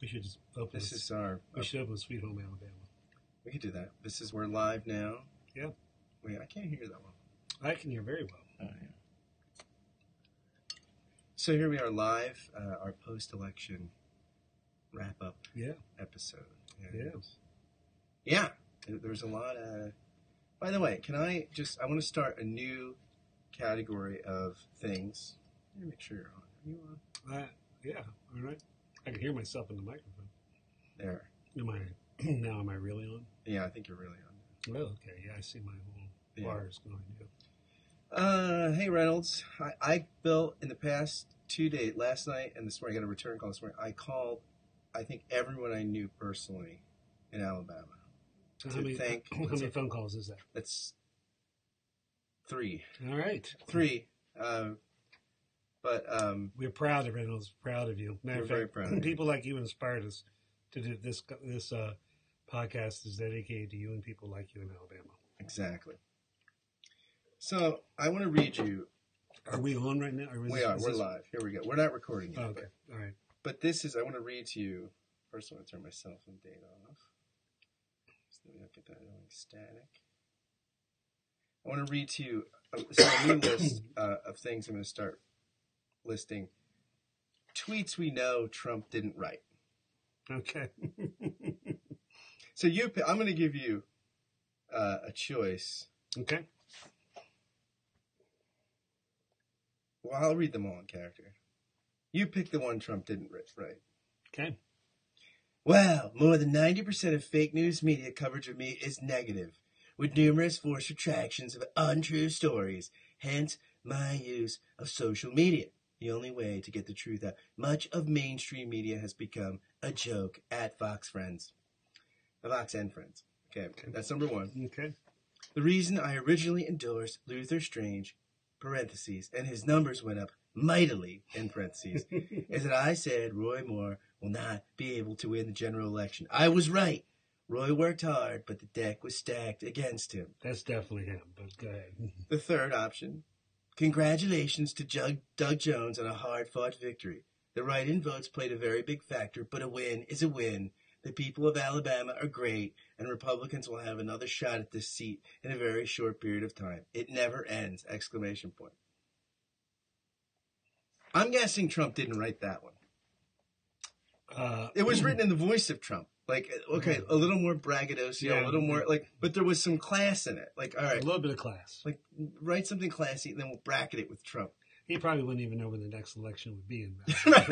We should just open This with, is our. we should open with Sweet Home Alabama. We could do that. This is we're live now. Yeah. Wait, I can't hear that one. I can hear very well. Oh, yeah. So here we are live, our post-election wrap-up episode. Yeah, there's a lot of... By the way, I want to start a new category of things. Let me make sure you're on. Are you on? Yeah, all right. I can hear myself in the microphone. There. Am I really on? Yeah, I think you're really on. Oh, okay. Yeah, I see my whole bars going. Yeah. Hey Reynolds, I built in the past 2 days, last night and this morning, I got a return call this morning. I called, I think, everyone I knew personally in Alabama. So how many phone calls is that? That's 3. All right. 3. But we're proud of Reynolds, proud of you. Matter we're of fact, very proud of people like you inspired us to do this podcast is dedicated to you and people like you in Alabama. Exactly. So I want to read you. Are we on right now? We are. We're live. Here we go. We're not recording yet. Okay. All right. But this is, I want to read to you. First, I want to turn my cell phone data off. So that we don't get that annoying static. I want to read to you a new list of things I'm going to start listing. Tweets we know Trump didn't write. Okay. So I'm going to give you a choice. Okay. Well, I'll read them all in character. You pick the one Trump didn't write. Okay. Wow, more than 90% of fake news media coverage of me is negative, with numerous forced retractions of untrue stories, hence my use of social media. The only way to get the truth out. Much of mainstream media has become a joke at Fox Friends. Fox and Friends. Okay, that's number 1. Okay. The reason I originally endorsed Luther Strange, parentheses, and his numbers went up mightily, in parentheses, is that I said Roy Moore will not be able to win the general election. I was right. Roy worked hard, but the deck was stacked against him. That's definitely him, but go ahead. The third option. Congratulations to Doug Jones on a hard-fought victory. The write-in votes played a very big factor, but a win is a win. The people of Alabama are great, and Republicans will have another shot at this seat in a very short period of time. It never ends! ! I'm guessing Trump didn't write that one. It was written in the voice of Trump. Like, okay, a little more braggadocio, a little more, but there was some class in it. Like, all right. A little bit of class. Like, write something classy, and then we'll bracket it with Trump. He probably wouldn't even know when the next election would be in. Right.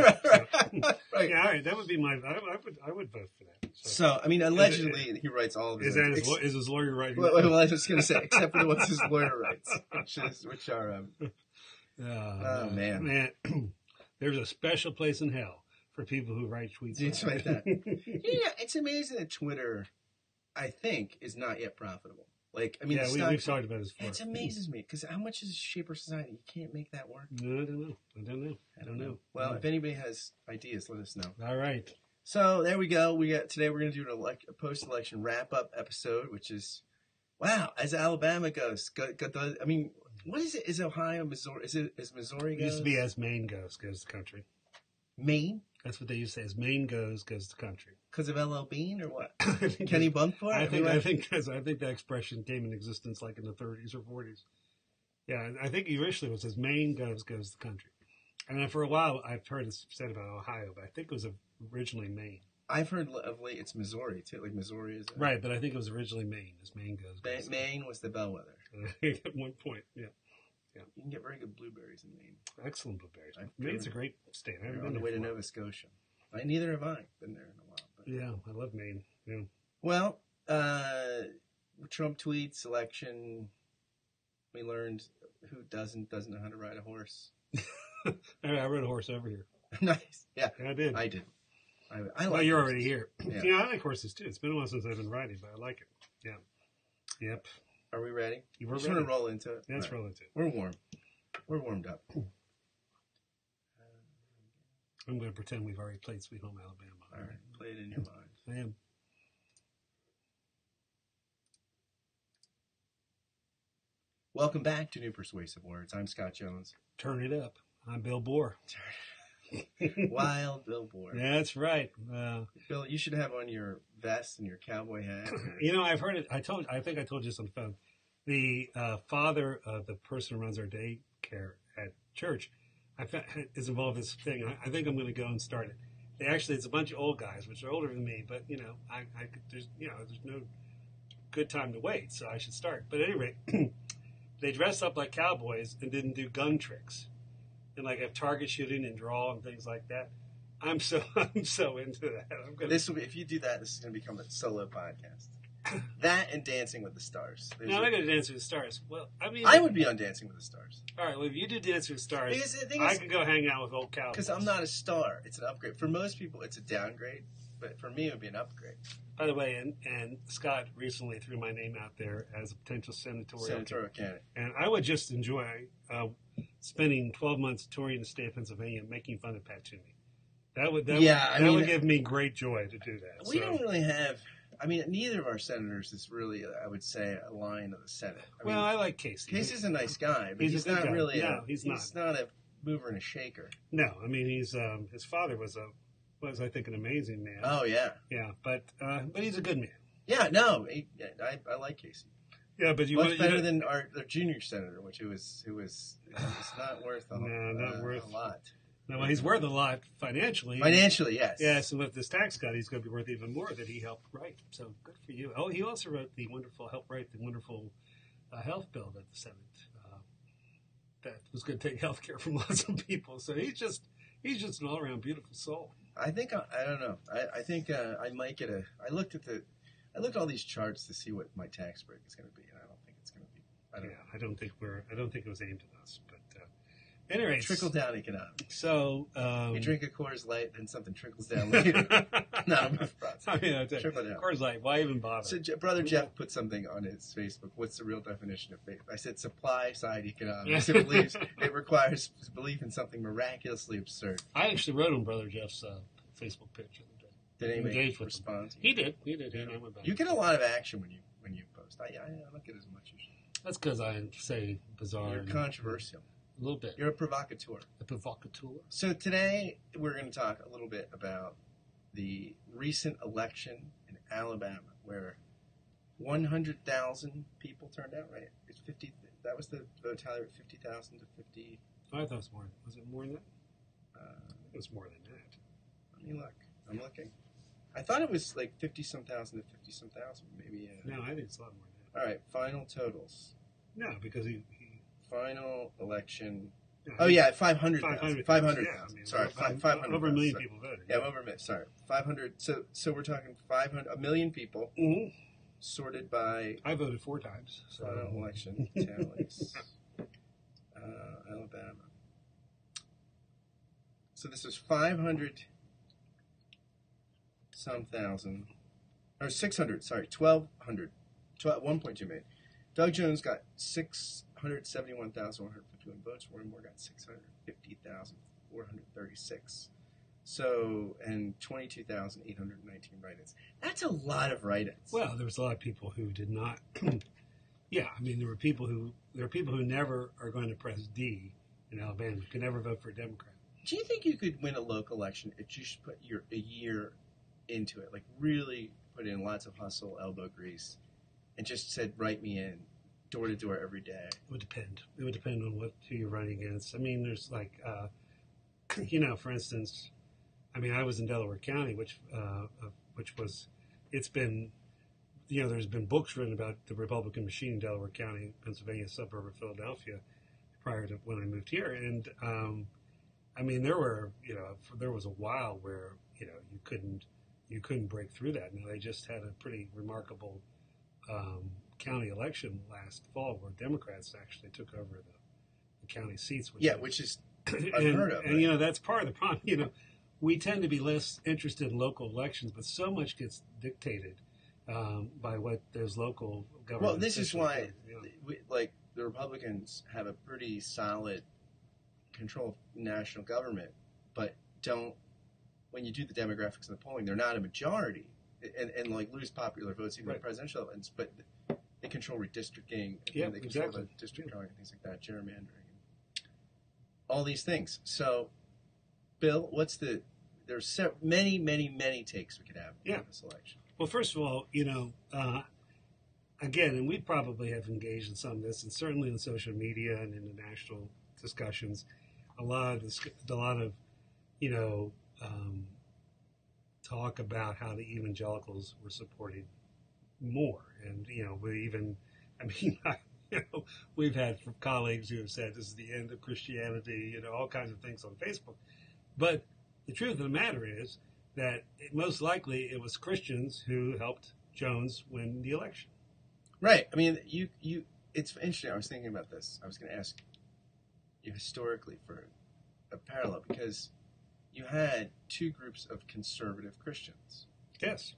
Yeah, all right. That would be I would vote for that. So I mean, allegedly, he writes all of his. Is his lawyer writing? Well, I was just going to say, except for the ones his lawyer writes, which are. Oh man. There's a special place in hell for people who write tweets. It's like that. Yeah, it's amazing that Twitter, I think, is not yet profitable. Like, I mean, we've talked about this before. It amazes me because how much is shape our society? You can't make that work. No, I don't know. Well, if anybody has ideas, let us know. All right. So there we go. Today we're going to do a post-election wrap-up episode, which is, wow, as Alabama goes. I mean, what is it? Is Ohio, Missouri? Is Missouri goes? It used to be as Maine goes the country. Maine? That's what they used to say. As Maine goes the country. Because of L.L. Bean or what? Kenny Bunkport? I think that expression came in existence like in the 30s or 40s. Yeah, I think initially it was as Maine goes the country. And for a while I've heard it said about Ohio, but I think it was originally Maine. I've heard of late it's Missouri too. Like Missouri is right, but I think it was originally Maine. As Maine goes. Maine was the bellwether. At one point, yeah. You can get very good blueberries in Maine. Excellent blueberries. Maine's a great state. I haven't been on the way to Nova Scotia. Neither have I been there in a while. But. Yeah, I love Maine. Yeah. Well, Trump tweets, election. We learned who doesn't know how to ride a horse. I rode a horse over here. Nice. Yeah, I did. I did. Well, you're already here. Yeah. I like horses too. It's been a while since I've been riding, but I like it. Yeah. Yep. Are we ready? We're just want to roll into it. Let's roll into it. We're warm. We're warmed up. I'm going to pretend we've already played Sweet Home Alabama. All right. Play it in your mind. I am. Welcome back to New Persuasive Words. I'm Scott Jones. Turn it up. I'm Bill Bohr. Wild Bill Bohr. That's right. Bill, you should have on your vest and your cowboy hat. You know, I've heard it. I think I told you this on the phone. The father of the person who runs our daycare at church, is involved in this thing. I think I'm going to go and start it. It's a bunch of old guys, which are older than me, but there's no good time to wait, so I should start. But at any rate, they dress up like cowboys and didn't do gun tricks, and like have target shooting and draw and things like that. I'm so into that. If you do that, this is gonna become a solo podcast. That and Dancing with the Stars. No, I'm not gonna Dance with the Stars. Well, I mean, I would be on Dancing with the Stars. All right, well, if you do Dance with the Stars, Because the thing I is, could go hang out with old cowboys. Because I'm not a star. It's an upgrade. For most people, it's a downgrade. But for me, it would be an upgrade. By the way, and Scott recently threw my name out there as a potential senatorial candidate. And I would just enjoy spending 12 months touring the state of Pennsylvania making fun of Pat Toomey. That would give me great joy to do that. We don't really have... I mean, neither of our senators is really, I would say, a lion of the Senate. I like Casey. Casey's a nice guy, but he's not guy. really... No, he's not a mover and a shaker. No, I mean, he's his father was I think an amazing man. Oh yeah, yeah, but he's a good man. Yeah, no, I like Casey. Yeah, but better than our junior senator, who was not worth a lot. No, well, he's worth a lot financially. Financially, yes. Yes, and with this tax cut, he's going to be worth even more that he helped write. So good for you. Oh, he also wrote helped write the wonderful health bill that the Senate that was going to take health care from lots of people. So he's just an all around beautiful soul. I think I don't know. I think I might get a. I looked at all these charts to see what my tax break is going to be, and I don't think it's going to be. I don't think it was aimed at us, but anyway, trickle down economics. So you drink a Coors Light, then something trickles down later. No, trickle down. Coors Light. Why even bother? So Brother Jeff put something on his Facebook. What's the real definition of faith? I said supply side economics. It requires belief in something miraculously absurd. I actually wrote on Brother Jeff's Facebook page the other day. Did anybody respond? He did. And I went back. You get a lot of action when you post. I don't get as much as you. That's because I say bizarre. You're controversial. A little bit. You're a provocateur. A provocateur. So today we're going to talk a little bit about the recent election in Alabama, where 100,000 people turned out. Right? It's 50. That was the vote tally. 50,000 to 50. I thought it was more. Was it more than that? It was more than that. Let me look. I'm looking. I thought it was like 50-some thousand to 50-some thousand. Maybe. No, I think it's a lot more than that. All right. Final totals. No, because he final election. Yeah, oh yeah, 500,000. 500,000. Yeah, I mean, sorry, 500. Over a million people voted. Yeah, over a million. Sorry, 500. So we're talking 500. A million people sorted by. I voted 4 times. So final election tallies. Alabama. So this is 500 some thousand, or 600. Sorry, 1,200. 1.2 million. Doug Jones got 671,151 votes. Roy Moore got 650,436. So, and 22,819 write-ins. That's a lot of write-ins. Well, there was a lot of people who did not. Yeah, I mean, there are people who never are going to press D in Alabama. Who could never vote for a Democrat. Do you think you could win a local election if you should put a year into it, like really put in lots of hustle, elbow grease, and just said, "Write me in." Door to door every day. It would depend. It would depend on who you're running against. I mean, there's like, for instance, I mean, I was in Delaware County, which was, it's been, there's been books written about the Republican machine in Delaware County, Pennsylvania, suburb of Philadelphia, prior to when I moved here. And I mean, there was a while where you couldn't break through that. And they just had a pretty remarkable county election last fall where Democrats actually took over the county seats. Which is unheard of. And that's part of the problem. We tend to be less interested in local elections, but so much gets dictated by what those local government. Well, this is why, the Republicans have a pretty solid control of national government, but don't. When you do the demographics of the polling, they're not a majority, and lose popular votes even in presidential events, but they control redistricting, and they control the district drawing and things like that, gerrymandering, all these things. So Bill, there's many, many, many takes we could have on this election. Well, first of all, again, and we probably have engaged in some of this, and certainly in social media and in the national discussions, a lot of talk about how the evangelicals were supporting more, and we've had colleagues who have said this is the end of Christianity, all kinds of things on Facebook, but the truth of the matter is that most likely it was Christians who helped Jones win the election. Right. I mean, it's interesting. I was thinking about this. I was going to ask you historically for a parallel, because you had two groups of conservative Christians. Yes.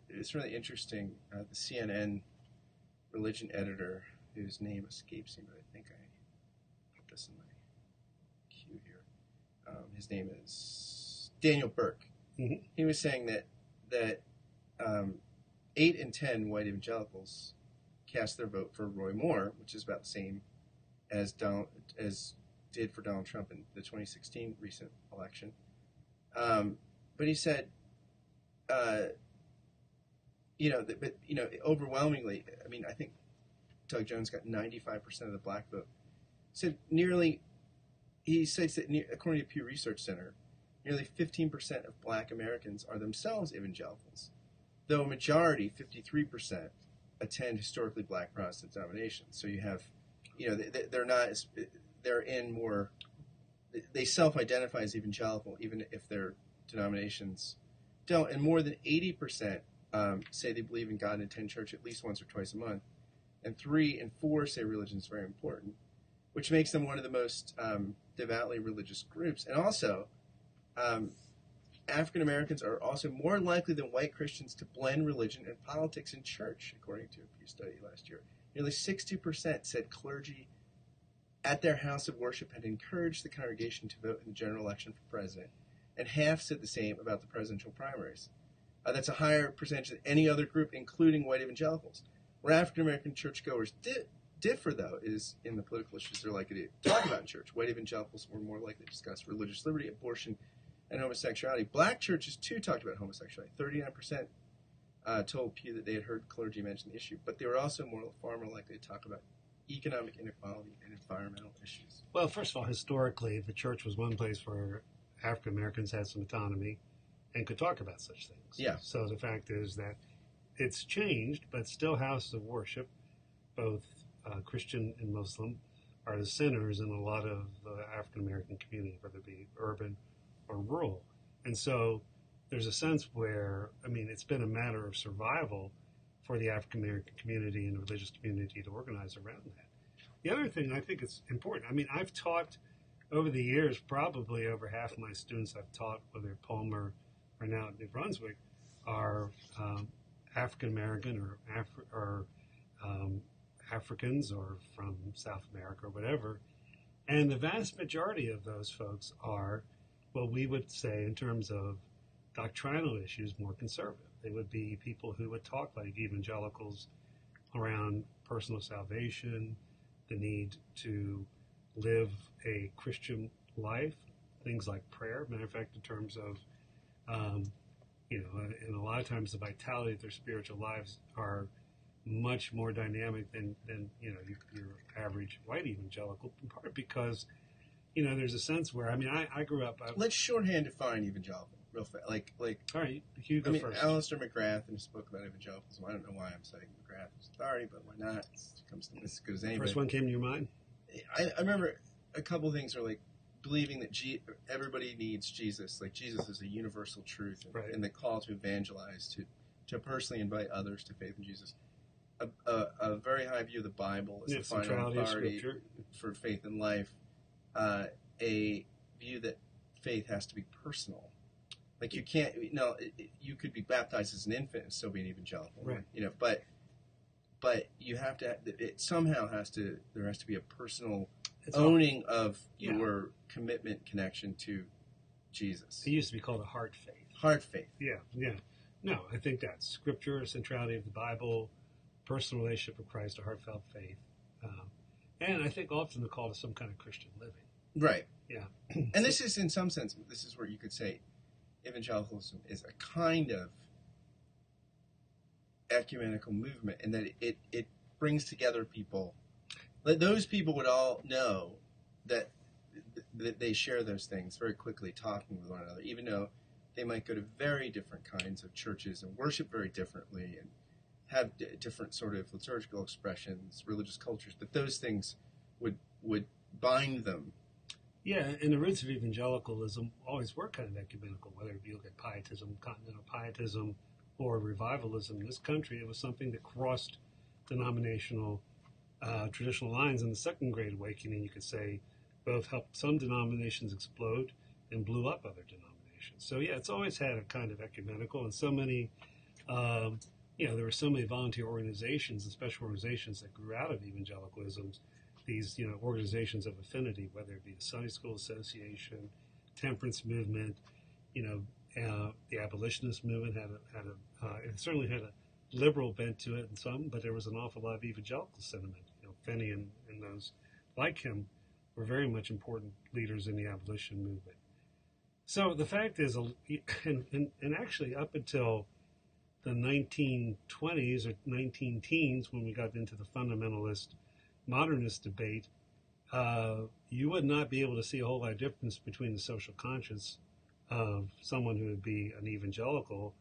It's really interesting. The CNN religion editor, whose name escapes me, but I think I put this in my queue here. His name is Daniel Burke. Mm-hmm. He was saying that 8 in 10 white evangelicals cast their vote for Roy Moore, which is about the same as did for Donald Trump in the 2016 recent election. But he said, overwhelmingly, I mean, I think Doug Jones got 95% of the black vote. He says that according to Pew Research Center, nearly 15% of black Americans are themselves evangelicals, though a majority, 53%, attend historically black Protestant denominations. So you have, they self-identify as evangelical even if their denominations don't. And more than 80% say they believe in God and attend church at least once or twice a month. And 3 in 4 say religion is very important, which makes them one of the most devoutly religious groups. And also, African Americans are also more likely than white Christians to blend religion and politics in church, according to a Pew study last year. Nearly 60% said clergy at their house of worship had encouraged the congregation to vote in the general election for president, and half said the same about the presidential primaries. That's a higher percentage than any other group, including white evangelicals. Where African American churchgoers differ, though, is in the political issues they're likely to talk about in church. White evangelicals were more likely to discuss religious liberty, abortion, and homosexuality. Black churches, too, talked about homosexuality. 39% told Pew that they had heard clergy mention the issue, but they were also far more likely to talk about economic inequality and environmental issues. Well, first of all, historically, the church was one place where African Americans had some autonomy and could talk about such things. Yeah. So the fact is that it's changed, but still houses of worship, both Christian and Muslim, are the centers in a lot of the African American community, whether it be urban or rural. And so there's a sense where, it's been a matter of survival for the African American community and the religious community to organize around that. The other thing I think is important, I've taught over the years, probably over half of my students I've taught, whether at Palmer or now at New Brunswick, are African American or Africans or from South America or whatever. And the vast majority of those folks are what we would say in terms of doctrinal issues more conservative. They would be people who would talk like evangelicals around personal salvation, the need to live a Christian life, things like prayer. Matter of fact, in terms of, and a lot of times the vitality of their spiritual lives are much more dynamic than your average white evangelical, in part because, there's a sense where, I grew up. Let's shorthand define evangelical real fast. All right, you go first. Alistair McGrath in his book about evangelicalism. I don't know why I'm citing McGrath as authority, but why not? It comes to this as good as anybody. First one came to your mind? I remember a couple things are like believing that everybody needs Jesus. Like Jesus is a universal truth, right. And the call to evangelize, to personally invite others to faith in Jesus. A very high view of the Bible as the final authority for faith in life. A view that faith has to be personal. Like you can't, you could be baptized as an infant and still be an evangelical, right? But you have to. It somehow there has to be a personal owning of your commitment, connection to Jesus. It used to be called a heart faith. Heart faith. Yeah. No, I think that's Scripture, centrality of the Bible, personal relationship with Christ, a heartfelt faith, and I think often the call to some kind of Christian living. Right. Yeah. And this is, in some sense, this is where you could say evangelicalism is a kind of ecumenical movement, in that it brings together people. Those people would all know that they share those things very quickly, talking with one another, even though they might go to very different kinds of churches and worship very differently and have different sort of liturgical expressions, religious cultures, but those things would bind them. Yeah, and the roots of evangelicalism always were kind of ecumenical, whether you look at pietism, continental pietism, or revivalism in this country. It was something that crossed denominational traditional lines. In the Second Great Awakening, you could say, both helped some denominations explode and blew up other denominations. So yeah, it's always had a kind of ecumenical, and so many, there were so many volunteer organizations and special organizations that grew out of evangelicalism. These, organizations of affinity, whether it be the Sunday School Association, temperance movement, the abolitionist movement it certainly had a liberal bent to it in some, but there was an awful lot of evangelical sentiment. Finney and those like him were very much important leaders in the abolition movement. So the fact is, and actually up until the 1920s or 19 teens, when we got into the fundamentalist modernist debate, you would not be able to see a whole lot of difference between the social conscience of someone who would be an evangelical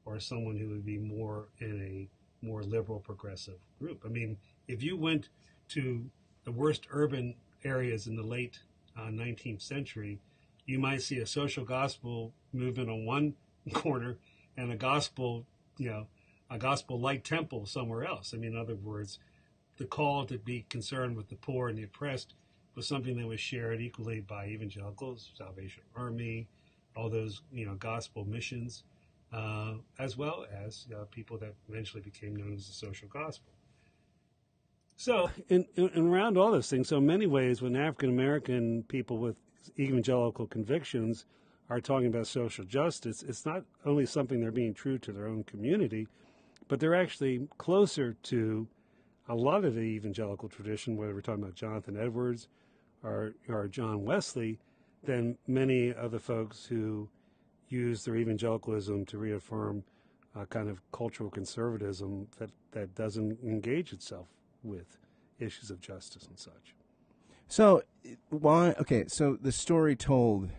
or someone who would be more in a more liberal progressive group. I mean, if you went to the worst urban areas in the late 19th century, you might see a social gospel movement on one corner and a gospel light temple somewhere else. I mean, in other words, the call to be concerned with the poor and the oppressed was something that was shared equally by evangelicals, Salvation Army, all those gospel missions, as well as people that eventually became known as the social gospel. So, in around all those things, so in many ways, when African American people with evangelical convictions are talking about social justice, it's not only something they're being true to their own community, but they're actually closer to a lot of the evangelical tradition, whether we're talking about Jonathan Edwards or John Wesley, than many of the folks who use their evangelicalism to reaffirm a kind of cultural conservatism that doesn't engage itself with issues of justice and such. So so the story told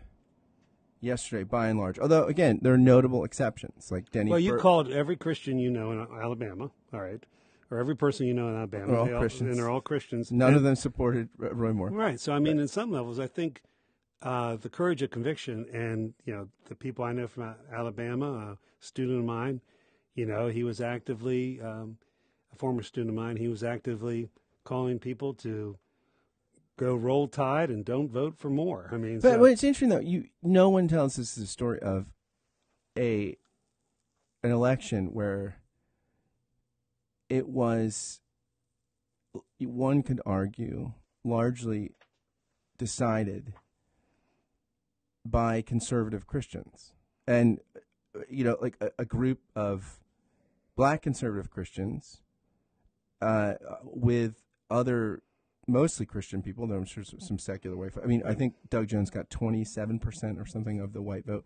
yesterday, by and large, although, again, there are notable exceptions, like Denny. Well, you called every Christian in Alabama, all right, or every person in Alabama. They're all Christians. And they're all Christians. None of them supported Roy Moore. Right. So, I mean, in some levels, I think the courage of conviction and, the people I know from Alabama, a student of mine, he was actively, a former student of mine, he was actively calling people to go roll tide and don't vote for Moore. I mean, but it's interesting though. No one tells us the story of an election where it was, one could argue, largely decided by conservative Christians, and like a group of black conservative Christians with other mostly Christian people, though I'm sure some secular white. I mean, I think Doug Jones got 27% or something of the white vote,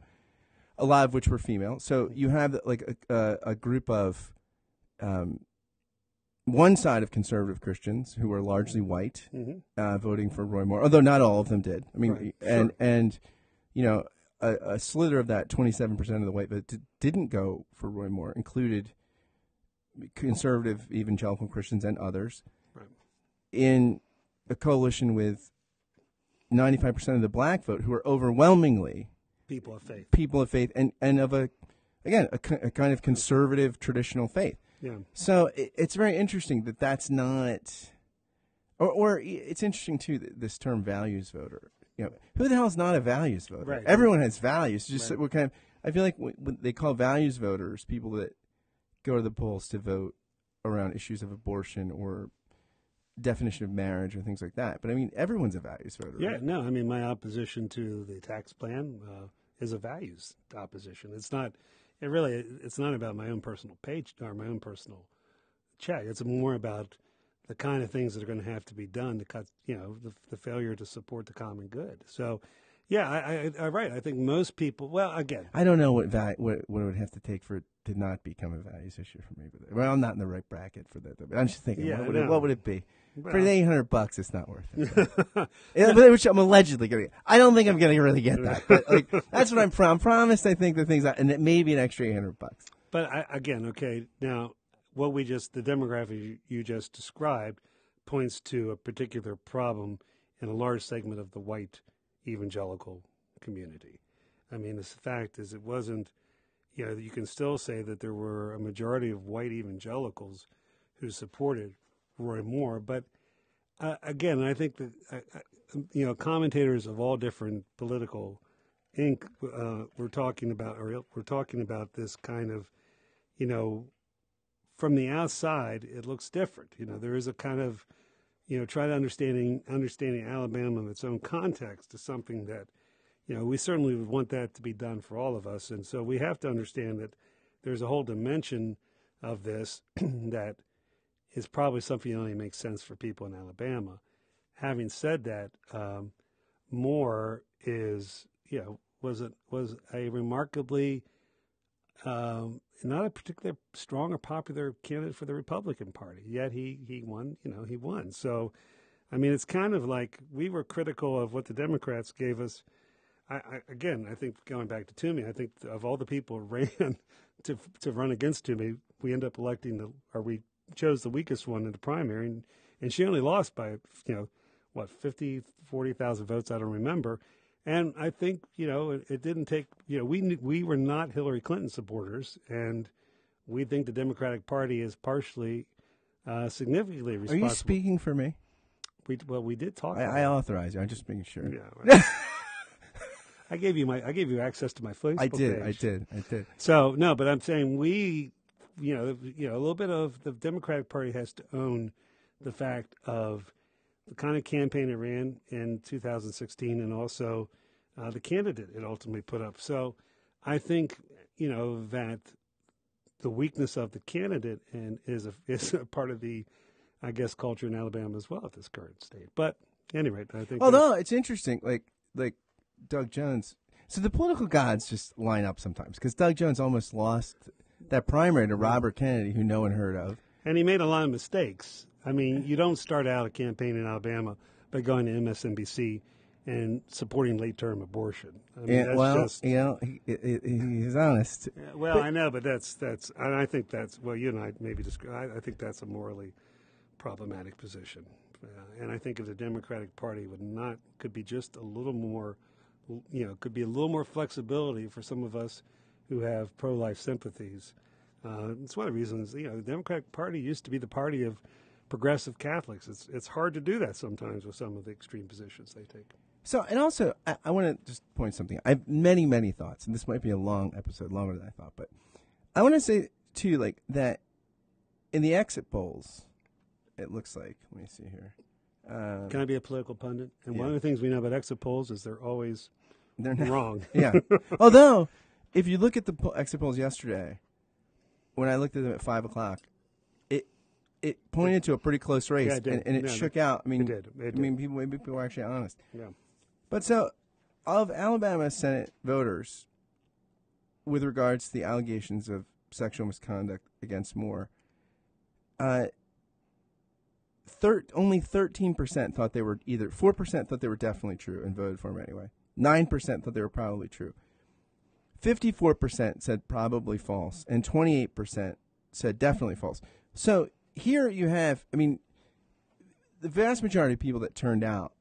a lot of which were female. So you have like a group of one side of conservative Christians who were largely white, voting for Roy Moore, although not all of them did. I mean, right. and a slither of that 27% of the white vote didn't go for Roy Moore, included conservative evangelical Christians and others, right, in a coalition with 95% of the black vote, who are overwhelmingly people of faith, and of a kind of conservative traditional faith. Yeah. So it's very interesting that that's not, or it's interesting too, this term values voter. Who the hell is not a values voter? Right. Everyone has values. Just right. what kind of, I feel like when they call values voters people that go to the polls to vote around issues of abortion or definition of marriage or things like that. But I mean, everyone's a values voter. Yeah, right? no, I mean, my opposition to the tax plan is a values opposition. It's not about my own personal page or my own personal check. It's more about the kind of things that are going to have to be done to cut, the failure to support the common good. So, yeah, I'm right. I think most people. Well, again, I don't know what it would have to take for it to not become a values issue for me. But I'm not in the right bracket for that. But I'm just thinking, what would it be? Well, for the $800, it's not worth it. Which I'm allegedly going to get. I don't think I'm going to really get that. But that's what I'm promised. I think the things, and it may be an extra $800. But again, okay, now the demographic you just described points to a particular problem in a large segment of the white evangelical community. I mean, the fact is, it wasn't. You can still say that there were a majority of white evangelicals who supported Roy Moore, but again, I think that commentators of all different political ink we're talking about this kind of, from the outside it looks different. There is a kind of, try to understanding Alabama in its own context is something that, we certainly would want that to be done for all of us, and so we have to understand that there's a whole dimension of this that is probably something that only makes sense for people in Alabama. Having said that, Moore was a remarkably not a particularly strong or popular candidate for the Republican Party. Yet he won. He won. So, I mean, it's kind of like we were critical of what the Democrats gave us. I think going back to Toomey, I think of all the people who ran to run against Toomey, we end up we chose the weakest one in the primary, and she only lost by 40,000 votes. I don't remember. And I think, it didn't take, we were not Hillary Clinton supporters, and we think the Democratic Party is partially, significantly responsible. Are you speaking for me? We did talk. I authorize you. I'm just making sure. Yeah. Right. I gave you access to my Facebook page. I did. So no, but I'm saying a little bit of the Democratic Party has to own the fact of the kind of campaign it ran in 2016, and also the candidate it ultimately put up. So I think that the weakness of the candidate is a part of the, I guess, culture in Alabama as well at this current state. But at any rate, I think. Although it's interesting, like Doug Jones. So the political gods just line up sometimes, because Doug Jones almost lost that primary to Robert Kennedy, who no one heard of. And he made a lot of mistakes. I mean, you don't start out a campaign in Alabama by going to MSNBC and supporting late-term abortion. I mean, he's honest. Yeah, well, I know, but that's, and I think that's, you and I maybe I think that's a morally problematic position. And I think if the Democratic Party could be just a little more, could be a little more flexibility for some of us who have pro-life sympathies. It's one of the reasons, the Democratic Party used to be the party of progressive Catholics. It's hard to do that sometimes with some of the extreme positions they take. So, and also, I want to just point something. I have many, many thoughts, and this might be a long episode, longer than I thought, but I want to say, too, that in the exit polls, it looks like, let me see here. Can I be a political pundit? And one of the things we know about exit polls is they're always wrong. Yeah. Although, if you look at the exit polls yesterday, when I looked at them at 5 o'clock, it pointed to a pretty close race, yeah, and it shook out. I mean, it did. I mean, people were actually honest. Yeah. But so, of Alabama Senate voters, with regards to the allegations of sexual misconduct against Moore, only 13% thought they were 4% thought they were definitely true and voted for him anyway. 9% thought they were probably true. 54% said probably false, and 28% said definitely false. So here you have, I mean, the vast majority of people that turned out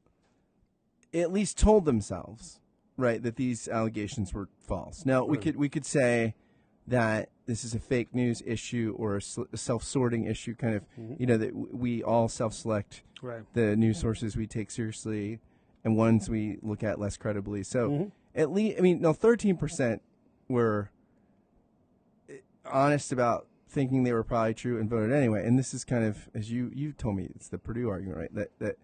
at least told themselves, right, that these allegations were false. Now, we could say that this is a fake news issue or a self-sorting issue, kind of, that we all self-select the news sources we take seriously and ones we look at less credibly. So at least, 13% were honest about thinking they were probably true and voted anyway. And this is kind of, as you told me, it's the Purdue argument, right? That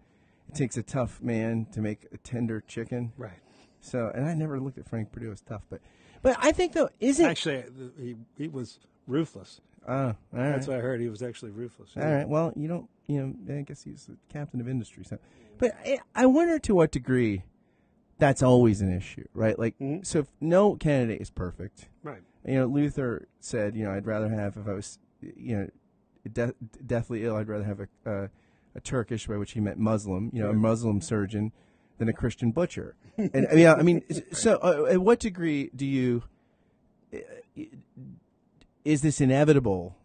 it takes a tough man to make a tender chicken. Right. So, and I never looked at Frank Purdue as tough, but I think though, actually he was ruthless. Oh, all right. That's what I heard. He was actually ruthless. All right. Well, I guess he's the captain of industry. So, but I wonder to what degree that's always an issue, right? Like, so if no candidate is perfect, right? Luther said, I'd rather have, if I was, deathly ill, I'd rather have a Turkish, by which he meant Muslim, a Muslim surgeon, than a Christian butcher. And I mean, so at what degree do you? Is this inevitable?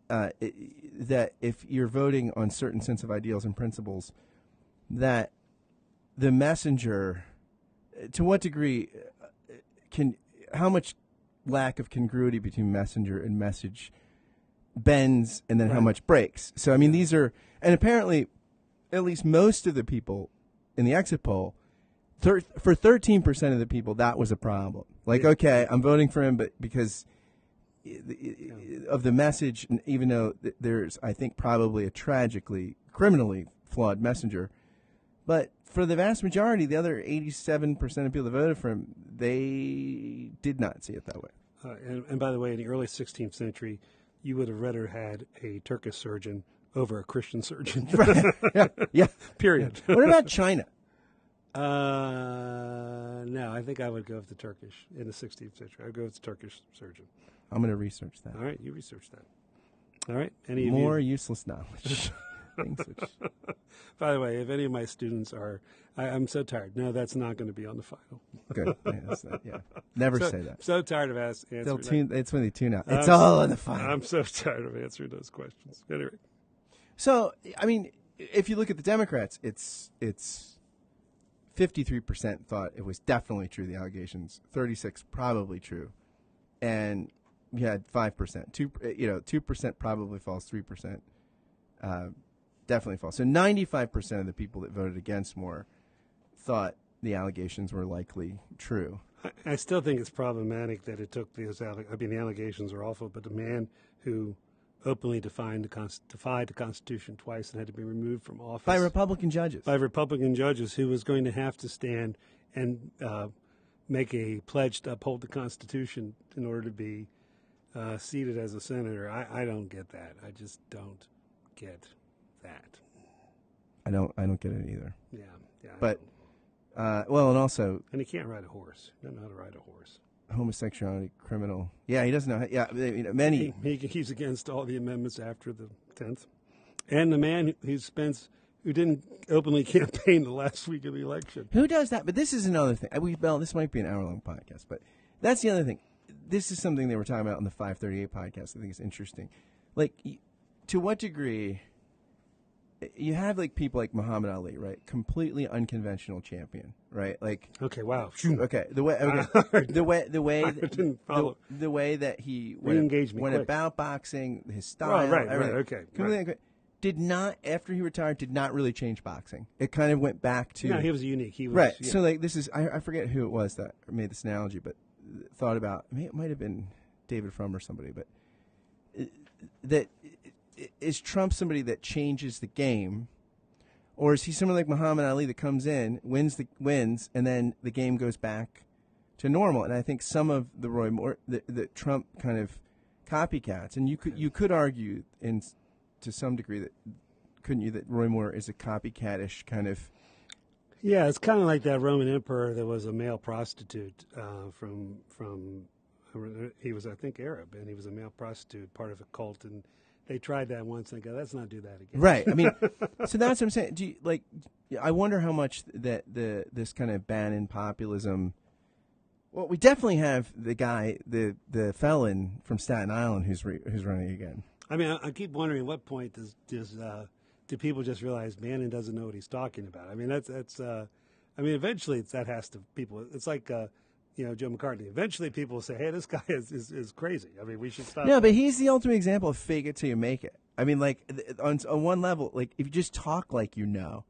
That if you're voting on certain sense of ideals and principles, that the messenger, to what degree how much lack of congruity between messenger and message bends, and then how much breaks? So I mean, these are, and apparently, at least most of the people in the exit poll, for 13% of the people, that was a problem. Like, okay, I'm voting for him, but because of the message, even though there's, I think, probably a tragically, criminally flawed messenger. But for the vast majority, the other 87% of people that voted for him, they did not see it that way. And by the way, in the early 16th century, you would have rather had a Turkish surgeon over a Christian surgeon. Yeah. Period. What about China? No, I think I would go with the Turkish in the 16th century. I'd go with the Turkish surgeon. I'm going to research that. All right, you research that. All right, any more of you? Useless knowledge. By the way, if any of my students are, I'm so tired. No, that's not going to be on the final. Good. Never say that. So tired of answering. It's when they tune out. It's all on the final. I'm so tired of answering those questions. Anyway. So, I mean, if you look at the Democrats, it's 53% thought it was definitely true, the allegations. 36% probably true, and you had 5%. 2% probably false. 3% definitely false. So 95% of the people that voted against Moore thought the allegations were likely true. I still think it's problematic that it took those. The allegations are awful, but the man who openly defied the Constitution twice and had to be removed from office by Republican judges. By Republican judges, who was going to have to stand and make a pledge to uphold the Constitution in order to be seated as a senator. I don't get that. I just don't get that. I don't get it either. Yeah. But and also, and he can't ride a horse. He doesn't know how to ride a horse. Homosexuality, criminal. Yeah, he doesn't know. Yeah, many. He's against all the amendments after the 10th, and the man who didn't openly campaign the last week of the election. Who does that? But this is another thing. This might be an hour-long podcast, but that's the other thing. This is something they were talking about on the 538 podcast. I think it's interesting. Like, to what degree you have like people like Muhammad Ali, right? Completely unconventional champion, right? Like, okay, wow, okay, the way that he went about boxing, his style, right, okay, did not, after he retired, did not really change boxing. It kind of went back to. No, he was unique. He was right. Yeah. So like this is, I forget who it was that made this analogy, but thought about, it might have been David Frum or somebody, but that. Is Trump somebody that changes the game, or is he someone like Muhammad Ali that comes in, wins, and then the game goes back to normal? And I think some of the Roy Moore, the Trump kind of copycats, and you could argue to some degree that, couldn't you, that Roy Moore is a copycatish kind of. Yeah, it's kind of like that Roman emperor that was a male prostitute from he was, I think, Arab, and he was a male prostitute, part of a cult, and they tried that once and they go, let's not do that again. Right. I mean, so that's what I'm saying. I wonder how much that this kind of Bannon populism. Well, we definitely have the guy, the felon from Staten Island who's running again. I mean, I keep wondering, at what point do people just realize Bannon doesn't know what he's talking about? I mean, that's eventually that has to people. It's like. Joe McCartney. Eventually, people will say, "Hey, this guy is crazy. I mean, we should stop." No, but he's the ultimate example of fake it till you make it. I mean, like on one level, like if you just talk like you know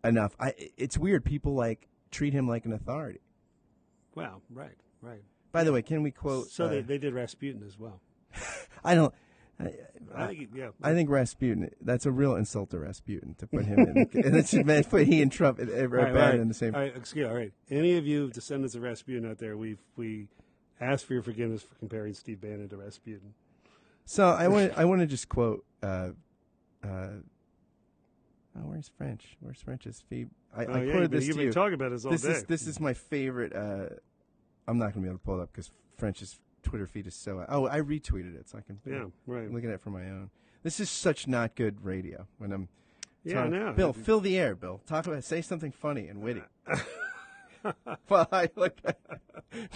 enough, it's weird. People like treat him like an authority. Wow, right. By the way, can we quote? So they did Rasputin as well. I don't. I think Rasputin. That's a real insult to Rasputin to put him in. And it's meant put he and Trump in the same. All right. Any of you descendants of Rasputin out there, we ask for your forgiveness for comparing Steve Bannon to Rasputin. So I want to just quote. Where's French? Where's French's feed? I quoted this you've to been you. talking about this all day. This is my favorite. I'm not going to be able to pull it up because French's Twitter feed is so. Oh, I retweeted it, so I can. Yeah, right. I'm looking at it for my own. This is such not good radio when I'm. Yeah, I know. Bill, fill the air. Bill, say something funny and witty. Well, I look.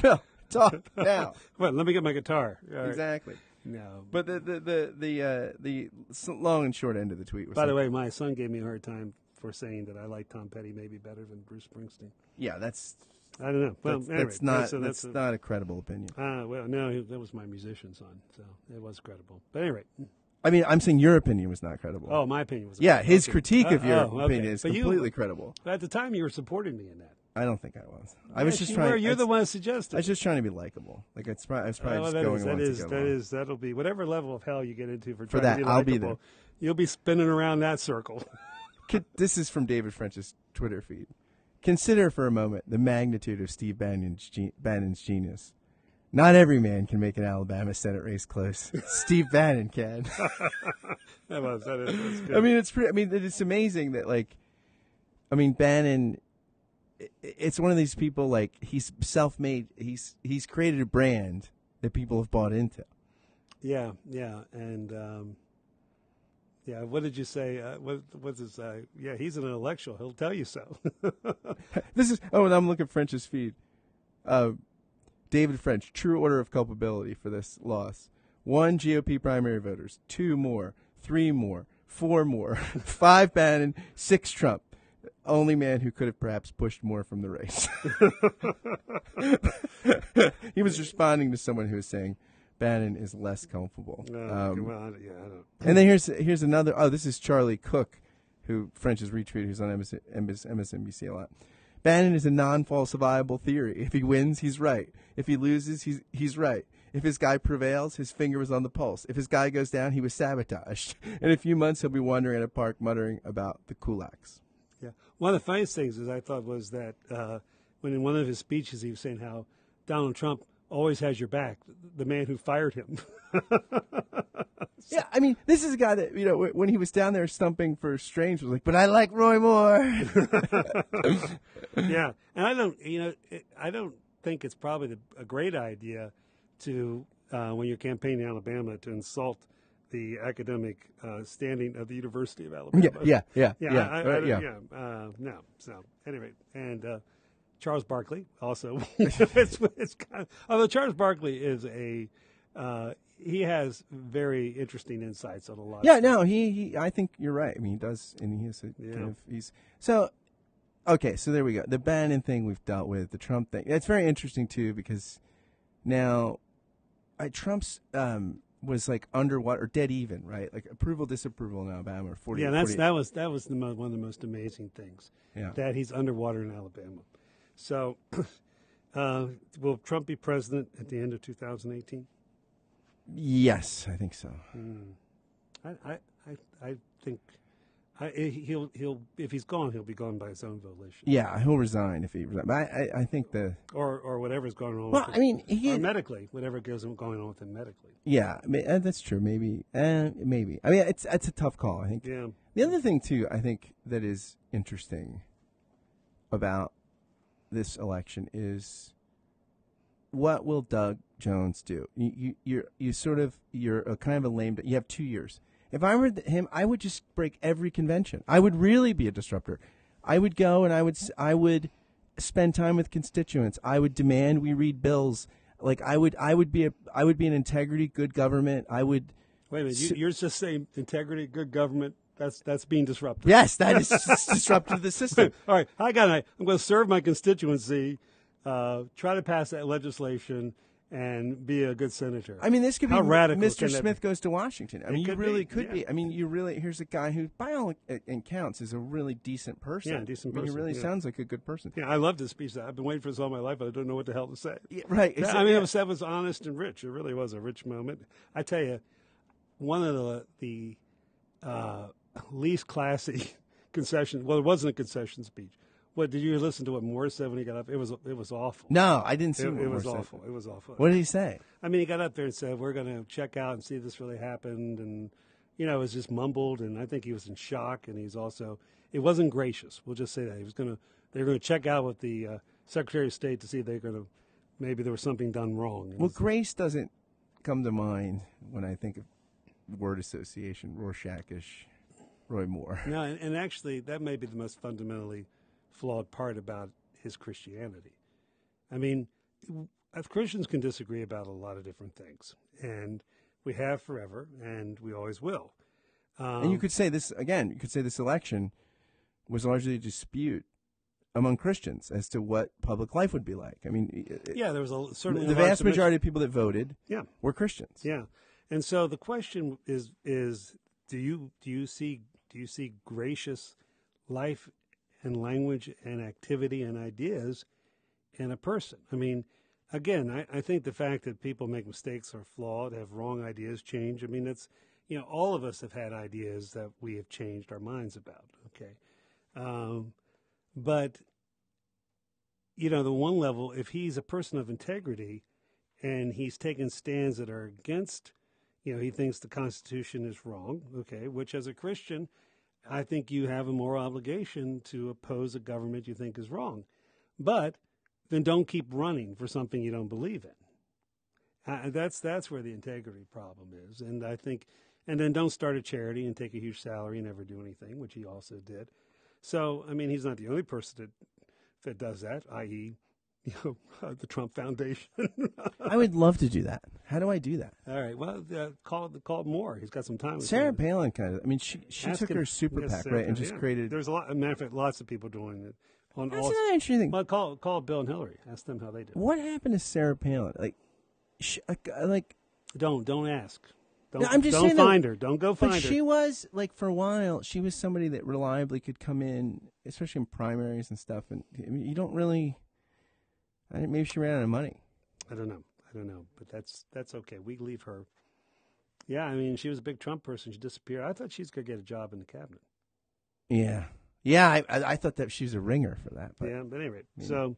Bill, talk now. Well, let me get my guitar. All Exactly. Right. No, but the long and short end of the tweet was. By the way, my son gave me a hard time for saying that I like Tom Petty maybe better than Bruce Springsteen. Yeah, that's. I don't know. Well, that's not a credible opinion. Well, no, that was my musician son, so it was credible. But anyway. I mean, I'm saying your opinion was not credible. Oh, my opinion was. Yeah, his critique of your opinion is completely credible. At the time, you were supporting me in that. I don't think I was. I was just trying. You're the one who suggested. I was just trying to be likable. Like I was probably just going along to go along. That'll be whatever level of hell you get into for that. To be I'll likable, be there. You'll be spinning around that circle. This is from David French's Twitter feed. Consider for a moment the magnitude of Steve Bannon's genius. Not every man can make an Alabama Senate race close. Steve Bannon can. That's good. I mean, it's amazing that Bannon. It's one of these people he's self-made. He's created a brand that people have bought into. Yeah, and what did you say? What's this? Yeah, he's an intellectual. He'll tell you so. And I'm looking at French's feed. David French, true order of culpability for this loss. 1, GOP primary voters. 2 more. 3 more. 4 more. 5, Bannon. 6, Trump. Only man who could have perhaps pushed more from the race. He was responding to someone who was saying Bannon is less culpable. I don't. And then here's another. Oh, this is Charlie Cook, who French has retweeted, who's on MSNBC a lot. Bannon is a non-falsifiable theory. If he wins, he's right. If he loses, he's right. If his guy prevails, his finger was on the pulse. If his guy goes down, he was sabotaged. In a few months, he'll be wandering at a park muttering about the kulaks. Yeah. One of the funniest things I thought was that when in one of his speeches he was saying how Donald Trump always has your back, the man who fired him. Yeah, I mean, this is a guy that, when he was down there stumping for Strange was like, but I like Roy Moore. Yeah. And I don't think it's probably a great idea to, when you're campaigning in Alabama, to insult the academic standing of the University of Alabama. No. So anyway, and Charles Barkley also. it's kind of, although Charles Barkley is he has very interesting insights on a lot. Yeah, of stuff. no, he. I think you're right. I mean, he does, and he is he's so. Okay, so there we go. The Bannon thing we've dealt with. The Trump thing. It's very interesting too because now, Trump's was underwater or dead even, right? Like approval, disapproval in Alabama, or 40. Yeah, that was one of the most amazing things. Yeah, that he's underwater in Alabama. So, will Trump be president at the end of 2018? Yes, I think so. I think he'll if he's gone, he'll be gone by his own volition. Yeah, he'll resign if he resigns. But I think or whatever's going on. Well, with I mean, or medically, whatever goes going on with him medically. Yeah, that's true. Maybe. Maybe. I mean, it's a tough call. I think. Yeah. The other thing too, I think that is interesting about this election is what will Doug Jones do? You're a kind of a lame. You have 2 years. If I were him, I would just break every convention. I would really be a disruptor. I would go and I would spend time with constituents. I would demand we read bills. I would be an integrity, good government. I would. Wait a minute. You're just saying integrity, good government. That's being disruptive. Yes, that is disruptive to the system. All right, I'm going to serve my constituency, try to pass that legislation, and be a good senator. I mean, this could be how radical Mr. Smith goes to Washington. I mean, you really could be. Yeah. I mean, here's a guy who, by all accounts, is a really decent person. Yeah, decent person. He really sounds like a good person. Yeah, I love this speech. I've been waiting for this all my life, but I don't know what the hell to say. Yeah, right. That was honest and rich. It really was a rich moment. I tell you, one of the least classy concession. Well, it wasn't a concession speech. What did you listen to? What Moore said when he got up? It was awful. No, I didn't see It what was Moore said. awful. It was awful. What did he say? I mean, he got up there and said, "We're going to check out and see if this really happened," and it was just mumbled. And I think he was in shock. And he's also, it wasn't gracious. We'll just say that they were going to check out with the Secretary of State to see if maybe there was something done wrong. Well, grace doesn't come to mind when I think of word association, Rorschach-ish, Roy Moore. No, and actually, that may be the most fundamentally flawed part about his Christianity. I mean, Christians can disagree about a lot of different things, and we have forever, and we always will. And you could say this again. You could say this election was largely a dispute among Christians as to what public life would be like. I mean, yeah, there was certainly the vast majority of people that voted, were Christians. Yeah, and so the question is do you see gracious life and language and activity and ideas in a person? I mean, again, I think the fact that people make mistakes are flawed, have wrong ideas, change. I mean, it's all of us have had ideas that we have changed our minds about. Okay. But, the one level, if he's a person of integrity and he's taken stands that are against, he thinks the Constitution is wrong, okay, which as a Christian, I think you have a moral obligation to oppose a government you think is wrong. But then don't keep running for something you don't believe in. That's where the integrity problem is. And I think, and then don't start a charity and take a huge salary and never do anything, which he also did. So, I mean, he's not the only person that does that, i.e., the Trump Foundation. I would love to do that. How do I do that? All right. Well, call Moore. He's got some time. Sarah Palin kind of. I mean, she took her super PAC, right, and just created. There's a matter of fact, lots of people doing it. That's another interesting thing. Well, call Bill and Hillary. Ask them how they did. What happened to Sarah Palin? Don't ask. I'm just don't find her. Don't go find her. But she was for a while. She was somebody that reliably could come in, especially in primaries and stuff. And I mean, you don't really. Maybe she ran out of money. I don't know. But that's okay. We leave her. Yeah, I mean, she was a big Trump person. She disappeared. I thought she's going to get a job in the cabinet. Yeah. Yeah, I thought that she was a ringer for that. But, yeah, but anyway. So,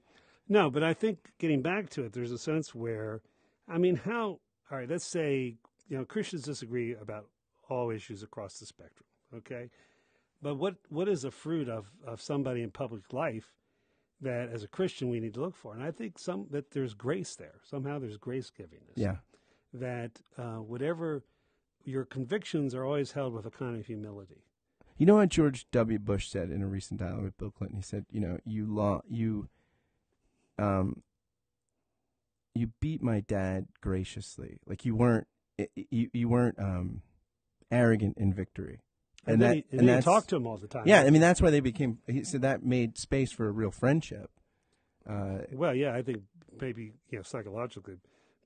no, but I think getting back to it, there's a sense where, I mean, all right, let's say, Christians disagree about all issues across the spectrum, okay? But what is the fruit of somebody in public life that as a Christian we need to look for? And I think that there's grace there. Somehow there's grace givingness. Yeah. That whatever your convictions are always held with a kind of humility. You know what George W. Bush said in a recent dialogue with Bill Clinton? He said, you beat my dad graciously. Like you weren't arrogant in victory. And he talked to him all the time. Yeah, I mean, that's why they became, he said that made space for a real friendship. Well, yeah, I think maybe, psychologically,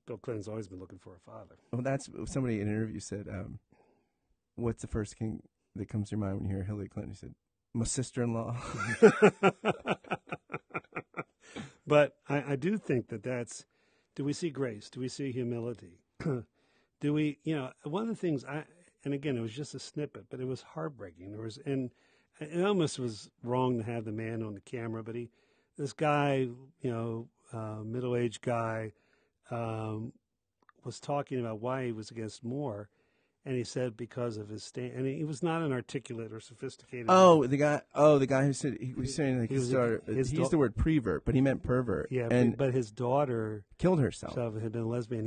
Bill Clinton's always been looking for a father. Well, that's, somebody in an interview said, what's the first thing that comes to your mind when you hear Hillary Clinton? He said, my sister-in-law. But I do think that's, do we see grace? Do we see humility? Do we, one of the things and again, it was just a snippet, but it was heartbreaking. And it almost was wrong to have the man on the camera, but this guy, middle-aged guy, was talking about why he was against Moore, and he said because of his stand, and he was not an articulate or sophisticated. The guy who said he was saying like he used the word prevert, but he meant pervert. Yeah, but his daughter killed herself. Had been a lesbian.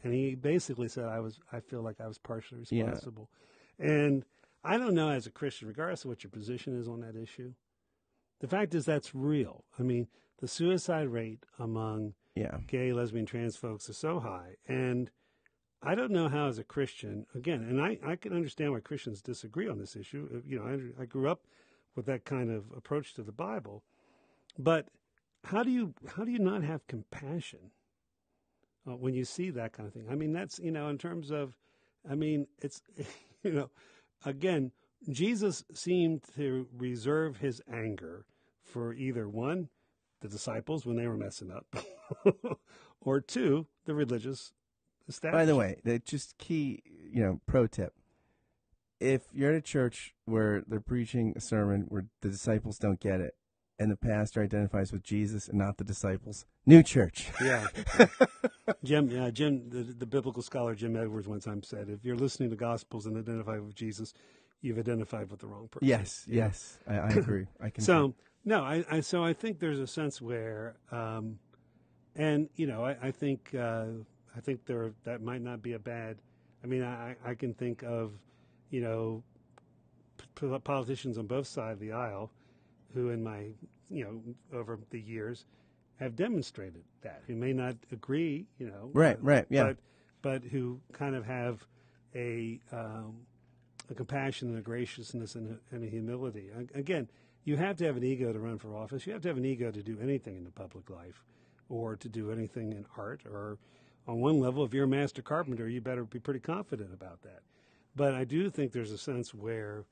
He basically said, I feel like I was partially responsible. Yeah. And I don't know, as a Christian, regardless of what your position is on that issue, the fact is that's real. I mean, the suicide rate among gay, lesbian, trans folks is so high, and I don't know how, as a Christian, again, and I can understand why Christians disagree on this issue. I grew up with that kind of approach to the Bible, but how do you not have compassion when you see that kind of thing? I mean, that's in terms of, I mean, it's again, Jesus seemed to reserve his anger for either one, the disciples when they were messing up, or two, the religious. By the way, just key, pro tip. If you're at a church where they're preaching a sermon where the disciples don't get it, and the pastor identifies with Jesus and not the disciples. New church. Yeah. Jim, the biblical scholar Jim Edwards one time said, if you're listening to Gospels and identify with Jesus, you've identified with the wrong person. Yes, yes, I agree. I can. So no, I think there's a sense where, and I think that might not be a bad. I mean, I can think of, politicians on both sides of the aisle, who in my over the years have demonstrated that, who may not agree, Right, yeah. but who kind of have a compassion and a graciousness and a humility. Again, you have to have an ego to run for office. You have to have an ego to do anything in the public life or to do anything in art. Or on one level, if you're a master carpenter, you better be pretty confident about that. But I do think there's a sense where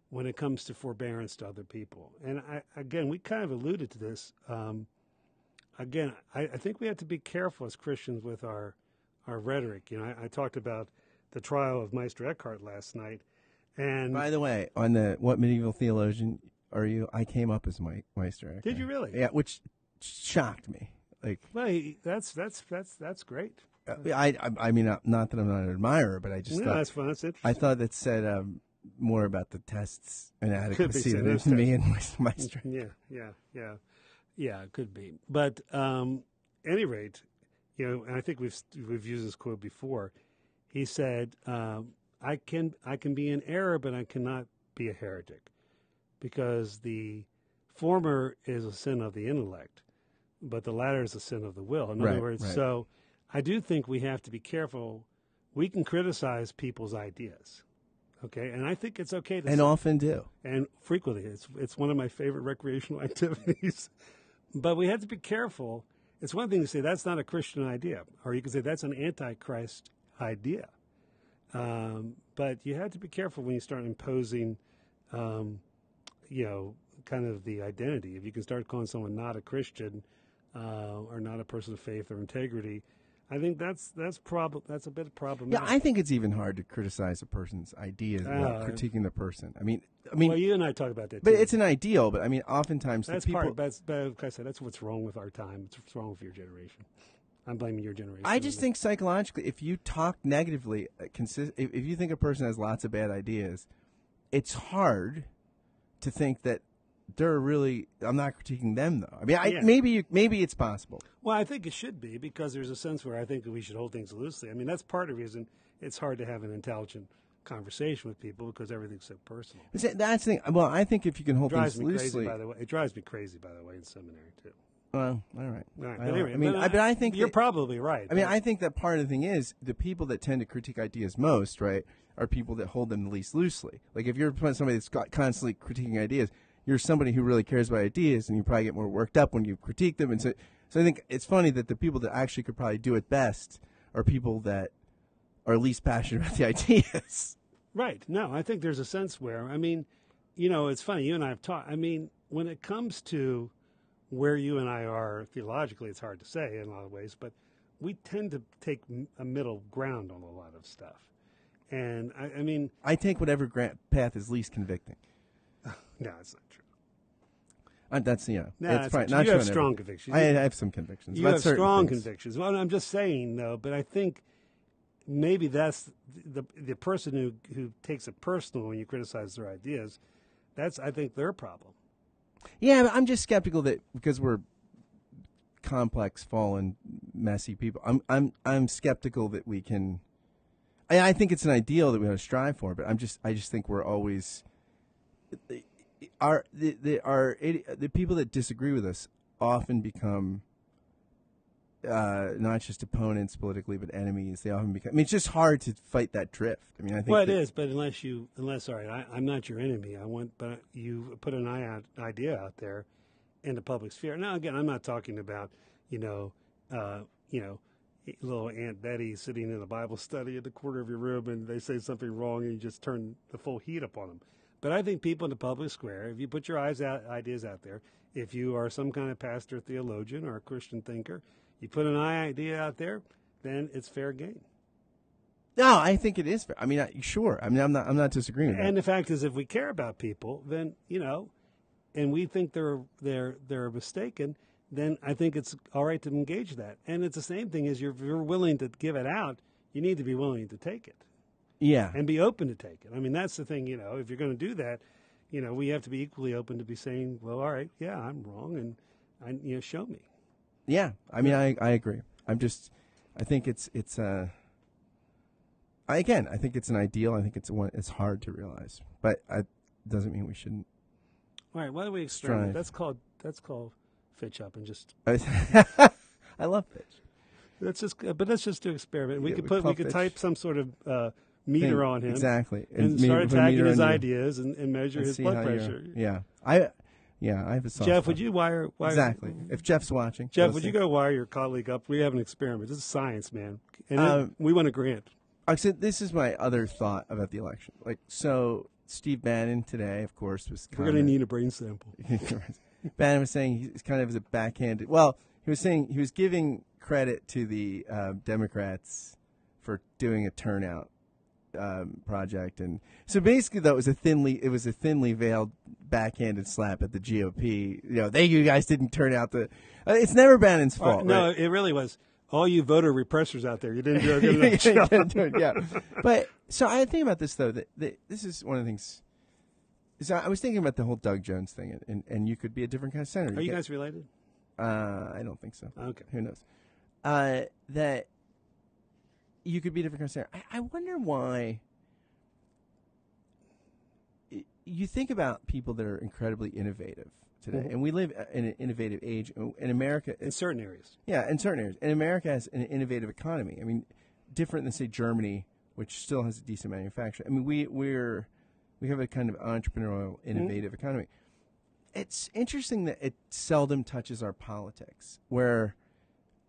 when it comes to forbearance to other people, and we kind of alluded to this, I think we have to be careful as Christians with our rhetoric. I talked about the trial of Meister Eckhart last night. And by the way, on the what medieval theologian are you? I came up as Meister Eckhart. Did you really? Yeah, which shocked me. Like, well, that's great. I mean, not that I'm not an admirer, but I just thought that's fun. That's interesting. I thought that said more about the tests and adequacy than me and Meister. Yeah, it could be. But any rate, and I think we've used this quote before. He said, "I can be in error, but I cannot be a heretic, because the former is a sin of the intellect, but the latter is a sin of the will." In other words, so I do think we have to be careful. We can criticize people's ideas, okay, and I think it's okay to often do, and frequently. It's one of my favorite recreational activities. But we have to be careful. It's one thing to say that's not a Christian idea, or you can say that's an anti-Christ idea. But you have to be careful when you start imposing, kind of the identity. If you can start calling someone not a Christian or not a person of faith or integrity, I think that's a bit problematic. Yeah, I think it's even hard to criticize a person's ideas without critiquing the person. I mean, well, you and I talk about that, but too. it's an ideal. But I mean, oftentimes that's the people. But like I said, that's what's wrong with our time. It's what's wrong with your generation. I'm blaming your generation. I just think psychologically, if you talk negatively, if you think a person has lots of bad ideas, it's hard to think that they're really. I'm not critiquing them, though. I mean, maybe it's possible. Well, I think it should be, because there's a sense where I think that we should hold things loosely. I mean, that's part of the reason it's hard to have an intelligent conversation with people, because everything's so personal. That's the thing. Well, I think if you can hold things loosely, it drives me crazy, by the way, in seminary too. Well, all right. But I think you're probably right. I mean, I think that part of the thing is the people that tend to critique ideas most, right, are people that hold them the least loosely. Like if you're somebody that's constantly critiquing ideas, you're somebody who really cares about ideas, and you probably get more worked up when you critique them. And so I think it's funny that the people that actually could probably do it best are people that are least passionate about the ideas. Right. No, I think there's a sense where, I mean, it's funny. You and I have talked. I mean, when it comes to where you and I are theologically, it's hard to say in a lot of ways, but we tend to take a middle ground on a lot of stuff. And I mean, I take whatever path is least convicting. No, it's not true. That's No, it's probably not true. You have strong convictions. I have some convictions. You have strong things. convictions. Well, I'm just saying though, but I think maybe that's the person who takes it personal when you criticize their ideas. That's, I think, their problem. Yeah, but I'm just skeptical that because we're complex, fallen, messy people, I'm skeptical that we can. I think it's an ideal that we ought to strive for, but I just think we're always the people that disagree with us often become not just opponents politically, but enemies. They often become. I mean, it's just hard to fight that drift. I mean, I think. Well, it is, but I'm not your enemy. But you put an idea out there in the public sphere. Now, again, I'm not talking about little Aunt Betty sitting in a Bible study at the corner of your room, and they say something wrong, and you just turn the full heat upon them. But I think people in the public square, if you put your ideas out there, if you are some kind of pastor, theologian, or a Christian thinker, you put an idea out there, then it's fair game. No, I think it is fair. I mean, sure. I mean, I'm not disagreeing with that. And the fact is, if we care about people, then and we think they're mistaken, then I think it's all right to engage that. And it's the same thing as if you're willing to give it out, you need to be willing to take it. Yeah. And be open to take it. I mean, that's the thing, if you're going to do that, we have to be equally open to be saying, well, all right, yeah, I'm wrong, and show me. Yeah. I mean, I agree. I think it's again, I think it's an ideal. I think it's hard to realize, but it doesn't mean we shouldn't. All right, why don't we experiment? That's called Fitch Up and just. I love Fitch. Let's just do experiment. We Yeah, we could type some sort of meter on him, exactly, and start attacking his ideas and measure his blood pressure. I have a soft Jeff, spot. would you wire exactly? If Jeff's watching, Jeff, would you go wire your colleague up? We have an experiment. This is science, man, and we want a grant. This is my other thought about the election. So Steve Bannon today, of course, was. We're going to need a brain sample. Bannon was saying he's kind of as a backhanded. Well, he was saying he was giving credit to the Democrats for doing a turnout project, and so basically, though, it was a thinly veiled backhanded slap at the GOP. You guys didn't turn out the. It's never Bannon's fault. No, right? It really was. All you voter repressors out there, you didn't do a good enough job. Yeah, but so I think about this though. That this is one of the things. So I was thinking about the whole Doug Jones thing, and you could be a different kind of senator. Are you guys related? I don't think so. Okay, who knows? That you could be a different kind of senator. I wonder why. You think about people that are incredibly innovative today, and we live in an innovative age in America. In certain areas. Yeah, in certain areas. And America has an innovative economy. I mean, different than, say, Germany, which still has a decent manufacturing. I mean, we have a kind of entrepreneurial, innovative economy. It's interesting that it seldom touches our politics, where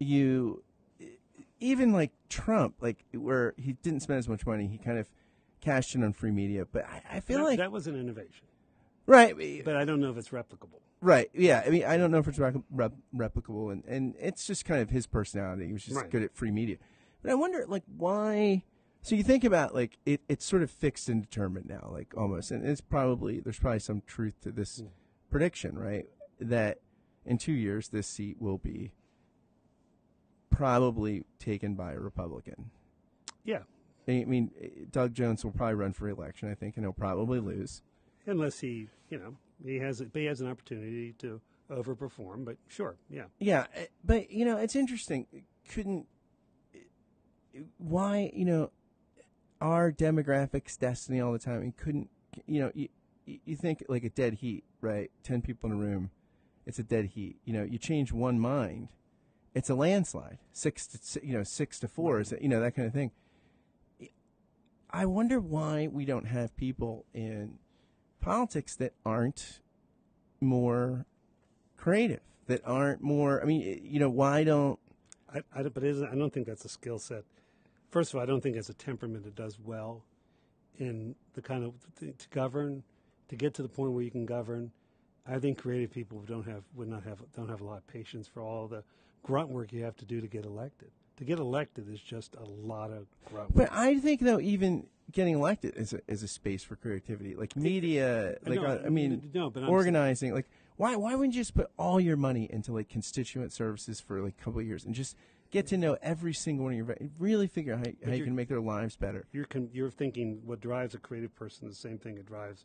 even like Trump, where he didn't spend as much money, he kind of cashed in on free media. But I feel like that was an innovation. Right. But I don't know if it's replicable. Right. Yeah. I mean, I don't know if it's replicable, and it's just kind of his personality. He was just good at free media. But I wonder, why. So you think about, it's sort of fixed and determined now, almost. And there's probably some truth to this prediction, right? That in 2 years, this seat will be probably taken by a Republican. Yeah. I mean, Doug Jones will probably run for re-election, I think, and he'll probably lose. Unless he has an opportunity to overperform, but sure, yeah. Yeah, but, it's interesting. Why, our demographics destiny all the time, and couldn't, you think like a dead heat, right? 10 people in a room, it's a dead heat. You change one mind, it's a landslide. 6 to 4 is, that kind of thing. I wonder why we don't have people in politics that aren't more creative, that aren't more. I mean, why don't? I don't think that's a skill set. First of all, I don't think it's a temperament that does well in the kind of to govern, to get to the point where you can govern. I think creative people don't have a lot of patience for all the grunt work you have to do to get elected. To get elected is just a lot of grunt work. But I think, though, even getting elected is a space for creativity, like media, organizing. Why wouldn't you just put all your money into constituent services for a couple of years and just get to know every single one of your really figure out how you can make their lives better? You're thinking what drives a creative person is the same thing that drives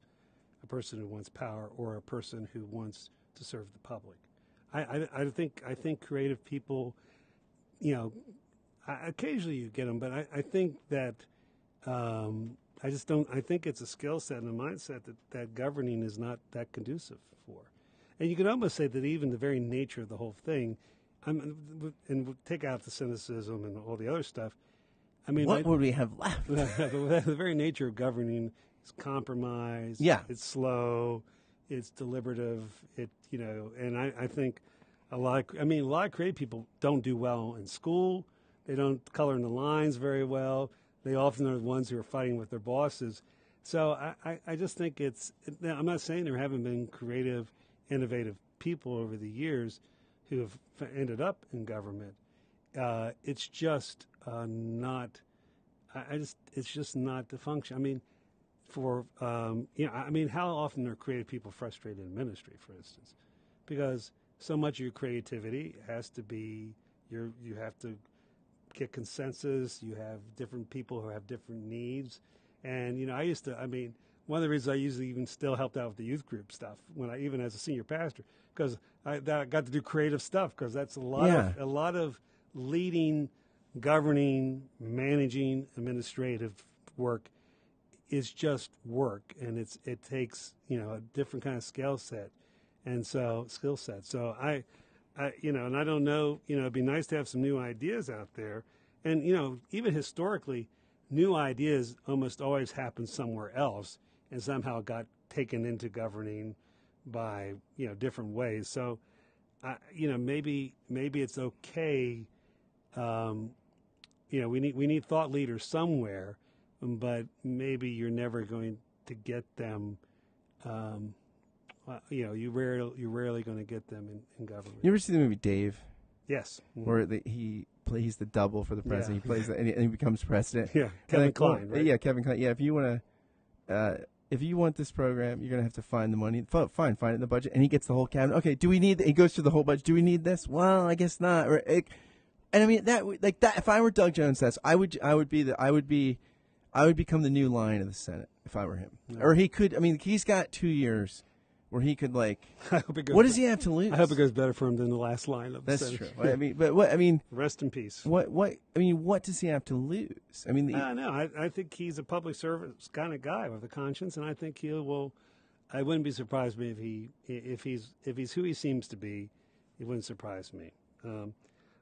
a person who wants power or a person who wants to serve the public. I think creative people, occasionally you get them, but I think that I just don't. I think it's a skill set and a mindset that governing is not that conducive for. And you could almost say that even the very nature of the whole thing, and take out the cynicism and all the other stuff. I mean, what would we have left? The very nature of governing is compromise. Yeah, it's slow, it's deliberative. And I think a lot of creative people don't do well in school. They don't color in the lines very well. They often are the ones who are fighting with their bosses. So I just think I'm not saying there haven't been creative, innovative people over the years who have ended up in government. It's just not. It's just not the function. I mean, for I mean, how often are creative people frustrated in ministry, for instance? Because so much of your creativity has to be you have to get consensus. You have different people who have different needs, and one of the reasons I usually even still helped out with the youth group stuff even as a senior pastor, because I got to do creative stuff, because that's a lot of leading, governing, managing, administrative work is just work, and it takes a different kind of skill set. So I and I don't know, it'd be nice to have some new ideas out there, and even historically, new ideas almost always happen somewhere else, and somehow got taken into governing by different ways. So maybe it's okay. We need thought leaders somewhere, but maybe you're never going to get them. You're rarely going to get them in government. You ever see the movie Dave? Yes. Mm-hmm. Where he plays the double for the president. He plays and he becomes president. Yeah, Kevin Kline. Right? Yeah, Kevin Kline. Yeah, if you want this program, you're gonna have to find the money. Find it in the budget, and he gets the whole cabinet. Okay, do we need? He goes through the whole budget. Do we need this? Well, I guess not. And I mean that. If I were Doug Jones, I would become the new lion of the Senate if I were him. Yeah. Or he could. I mean, he's got 2 years where he could what does he have to lose? I hope it goes better for him than the last line of the Senate. That's true. I mean, but what I mean. Rest in peace. What does he have to lose? I mean, no. I think he's a public service kind of guy with a conscience, and I think he will. I wouldn't be surprised if he's who he seems to be. It wouldn't surprise me.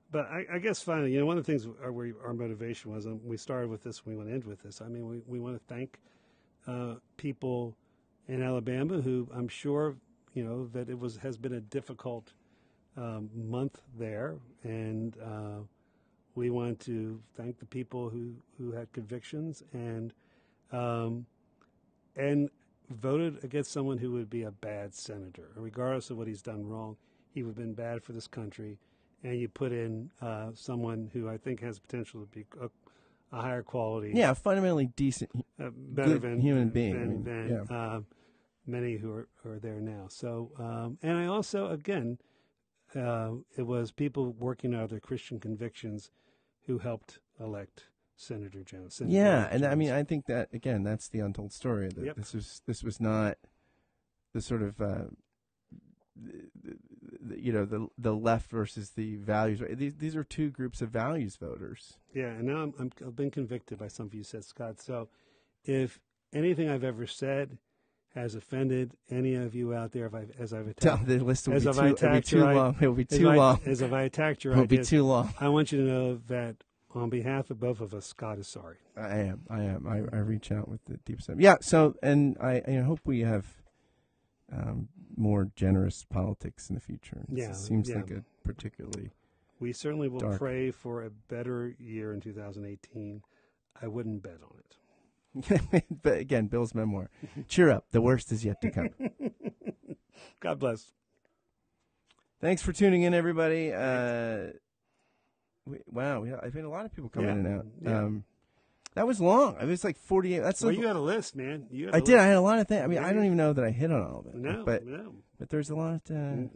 But I guess finally, one of the things where our motivation was, and we started with this, we want to end with this. I mean, we want to thank people in Alabama who I'm sure that has been a difficult month there, and we want to thank the people who had convictions and voted against someone who would be a bad senator, regardless of what he's done wrong. He would have been bad for this country, and you put in someone who I think has potential to be a higher quality, a fundamentally decent, better human being than many who are there now. So, and I also, again, it was people working out of their Christian convictions who helped elect Senator Jones. I mean, I think that again, that's the untold story. That yep. This was not the sort of the left versus the values. These are two groups of values voters. Yeah, and now I've been convicted by some of you said, Scott. So, if anything I've ever said has offended any of you out there, as I've attacked, the list will be too long. It will be too long. As if I attacked your ideas, it will be too long. I want you to know that on behalf of both of us, Scott is sorry. I am. I reach out with the deepest. Yeah. So, and I hope we have more generous politics in the future. It seems like a particularly. We certainly will dark. Pray for a better year in 2018. I wouldn't bet on it. But again, Bill's memoir. Cheer up. The worst is yet to come. God bless. Thanks for tuning in, everybody. Wow. I've had a lot of people come in and out. Yeah. That was long. It was like 48. You had a list, man. I did. I had a lot of things. I mean, I don't even know that I hit on all of it. No. But there's a lot. No.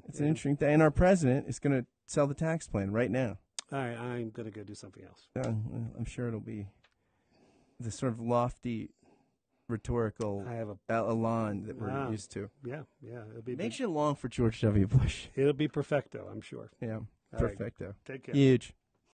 It's an interesting thing. And our president is going to sell the tax plan right now. All right. I'm going to go do something else. I'm sure it'll be the sort of lofty, rhetorical elan that we're used to. Yeah. It'll be makes you long for George W. Bush. It'll be perfecto, I'm sure. Yeah, all perfecto. Right. Take care. Huge.